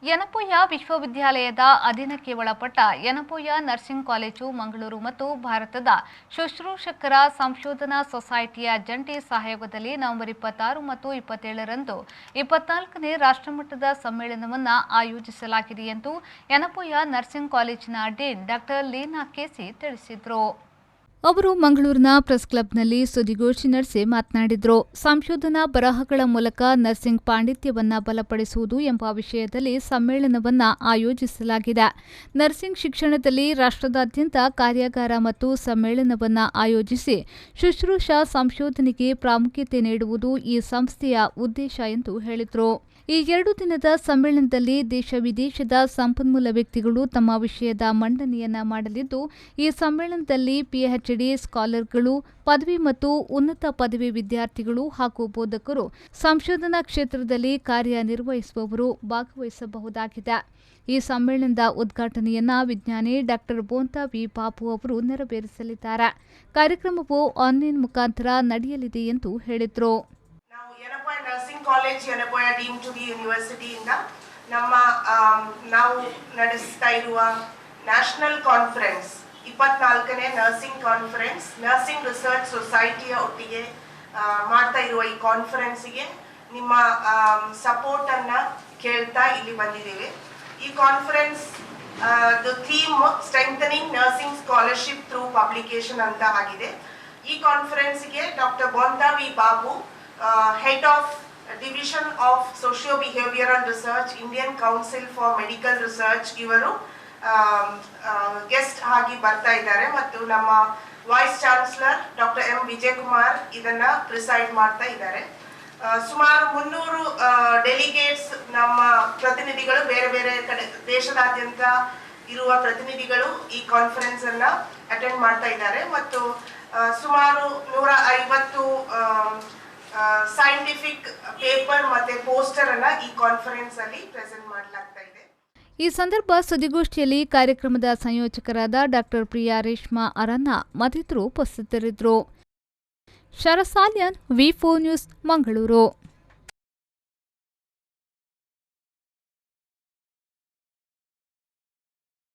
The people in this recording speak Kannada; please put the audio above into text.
ಯನಪೋಯ ವಿಶ್ವವಿದ್ಯಾಲಯದ ಅಧೀನಕ್ಕೆ ಒಳಪಟ್ಟ ಯನಪೋಯ ನರ್ಸಿಂಗ್ ಕಾಲೇಜು ಮಂಗಳೂರು ಮತ್ತು ಭಾರತದ ಶುಶ್ರೂಷಕರ ಸಂಶೋಧನಾ ಸೊಸೈಟಿಯ ಜಂಟಿ ಸಹಯೋಗದಲ್ಲಿ ನವೆಂಬರ್ 26 ಮತ್ತು 27ರಂದು 24ನೇ ರಾಷ್ಟ್ರಮಟ್ಟದ ಸಮ್ಮೇಳನವನ್ನು ಆಯೋಜಿಸಲಾಗಿದೆ ಎಂದು ಯನಪೋಯ ನರ್ಸಿಂಗ್ ಕಾಲೇಜಿನ ಡೀನ್ ಡಾಕ್ಟರ್ ಲೀನಾ ಕೆಸಿ ತಿಳಿಸಿದರು. ಅವರು ಮಂಗಳೂರಿನ ಪ್ರೆಸ್ ಕ್ಲಬ್ನಲ್ಲಿ ಸುದ್ದಿಗೋಷ್ಠಿ ನಡೆಸಿ ಮಾತನಾಡಿದರು. ಸಂಶೋಧನಾ ಬರಹಗಳ ಮೂಲಕ ನರ್ಸಿಂಗ್ ಪಾಂಡಿತ್ಯವನ್ನು ಬಲಪಡಿಸುವುದು ಎಂಬ ವಿಷಯದಲ್ಲಿ ಸಮ್ಮೇಳನವನ್ನು ಆಯೋಜಿಸಲಾಗಿದೆ. ನರ್ಸಿಂಗ್ ಶಿಕ್ಷಣದಲ್ಲಿ ರಾಷ್ಟ್ರದಾದ್ಯಂತ ಕಾರ್ಯಾಗಾರ ಮತ್ತು ಸಮ್ಮೇಳನವನ್ನು ಆಯೋಜಿಸಿ ಶುಶ್ರೂಷಾ ಸಂಶೋಧನೆಗೆ ಪ್ರಾಮುಖ್ಯತೆ ನೀಡುವುದು ಈ ಸಂಸ್ಥೆಯ ಉದ್ದೇಶ ಎಂದು ಹೇಳಿದರು. ಈ 2 ದಿನದ ಸಮ್ಮೇಳನದಲ್ಲಿ ದೇಶ ವಿದೇಶದ ಸಂಪನ್ಮೂಲ ವ್ಯಕ್ತಿಗಳು ತಮ್ಮ ವಿಷಯದ ಮಂಡನೆಯನ್ನ ಮಾಡಲಿದ್ದು, ಈ ಸಮ್ಮೇಳನದಲ್ಲಿ ಪಿಎಚ್ಡಿ ಸ್ಕಾಲರ್ಗಳು, ಪದವಿ ಮತ್ತು ಉನ್ನತ ಪದವಿ ವಿದ್ಯಾರ್ಥಿಗಳು ಹಾಗೂ ಬೋಧಕರು, ಸಂಶೋಧನಾ ಕ್ಷೇತ್ರದಲ್ಲಿ ಕಾರ್ಯನಿರ್ವಹಿಸುವವರು ಭಾಗವಹಿಸಬಹುದಾಗಿದೆ. ಈ ಸಮ್ಮೇಳನದ ಉದ್ಘಾಟನೆಯನ್ನ ವಿಜ್ಞಾನಿ ಡಾಕ್ಟರ್ ಬೋಂತಾ ವಿ ಬಾಬು ಅವರು ನೆರವೇರಿಸಲಿದ್ದಾರೆ. ಕಾರ್ಯಕ್ರಮವು ಆನ್ಲೈನ್ ಮುಖಾಂತರ ನಡೆಯಲಿದೆ ಎಂದು ಹೇಳಿದರು. Nursing college Yenepoya deem to be ಯೂನಿವರ್ಸಿಟಿಯಿಂದ ನಾವು ನಡೆಸ್ತಾ ಇರುವ ನ್ಯಾಷನಲ್ ಕಾನ್ಫರೆನ್ಸ್ 24ನೇ ನರ್ಸಿಂಗ್ ಕಾನ್ಫರೆನ್ಸ್ ನರ್ಸಿಂಗ್ ರಿಸರ್ಚ್ ಸೊಸೈಟಿಯ ಒಟ್ಟಿಗೆ ಮಾಡ್ತಾ ಇರುವ ಈ ಕಾನ್ಫರೆನ್ಸ್ಗೆ ನಿಮ್ಮ ಸಪೋರ್ಟ್ ಅನ್ನ ಕೇಳ್ತಾ ಇಲ್ಲಿ ಬಂದಿದ್ದೇವೆ. ಈ conference theme strengthening nursing scholarship through publication ಅಂತ ಆಗಿದೆ. ಈ ಕಾನ್ಫರೆನ್ಸ್ಗೆ doctor Bontha V Babu, Head of Division of Socio-Behavioral Research, Indian Council for Medical Research, ಇವರು ಗೆಸ್ಟ್ ಆಗಿ ಬರ್ತಾ ಇದ್ದಾರೆ ಮತ್ತು ನಮ್ಮ vice chancellor doctor M Vijayakumar ಇದನ್ನ ಪ್ರಿಸೈಡ್ ಮಾಡ್ತಾ ಇದ್ದಾರೆ. ಸುಮಾರು 300 ಡೆಲಿಗೇಟ್ಸ್ ನಮ್ಮ ಪ್ರತಿನಿಧಿಗಳು, ಬೇರೆ ಬೇರೆ ಕಡೆ ದೇಶದಾದ್ಯಂತ ಇರುವ ಪ್ರತಿನಿಧಿಗಳು ಈ ಕಾನ್ಫರೆನ್ಸ್ ಅನ್ನ ಅಟೆಂಡ್ ಮಾಡ್ತಾ ಇದ್ದಾರೆ ಮತ್ತು ಸುಮಾರು 150 ಸೈಂಟಿಫಿಕ್ ಪೇಪರ್ ಮತ್ತೆ ಪೋಸ್ಟರ್ ಅನ್ನ ಈ ಕಾನ್ಫರೆನ್ಸ್ ಅಲ್ಲಿ ಪ್ರೆಸೆಂಟ್ ಮಾಡಲಾಗ್ತಾ ಇದೆ. ಈ ಸಂದರ್ಭ ಸುದ್ದಿಗೋಷ್ಠಿಯಲ್ಲಿ ಕಾರ್ಯಕ್ರಮದ ಸಂಯೋಜಕರಾದ ಡಾಕ್ಟರ್ ಪ್ರಿಯಾ ರೇಷ್ಮಾ ಅರನ್ನ ಮತ್ತಿತರರು ಉಪಸ್ಥಿತರಿದ್ದರು. ಶರಸಾಲ್ಯನ್, ವಿ4 ನ್ಯೂಸ್, ಮಂಗಳೂರು.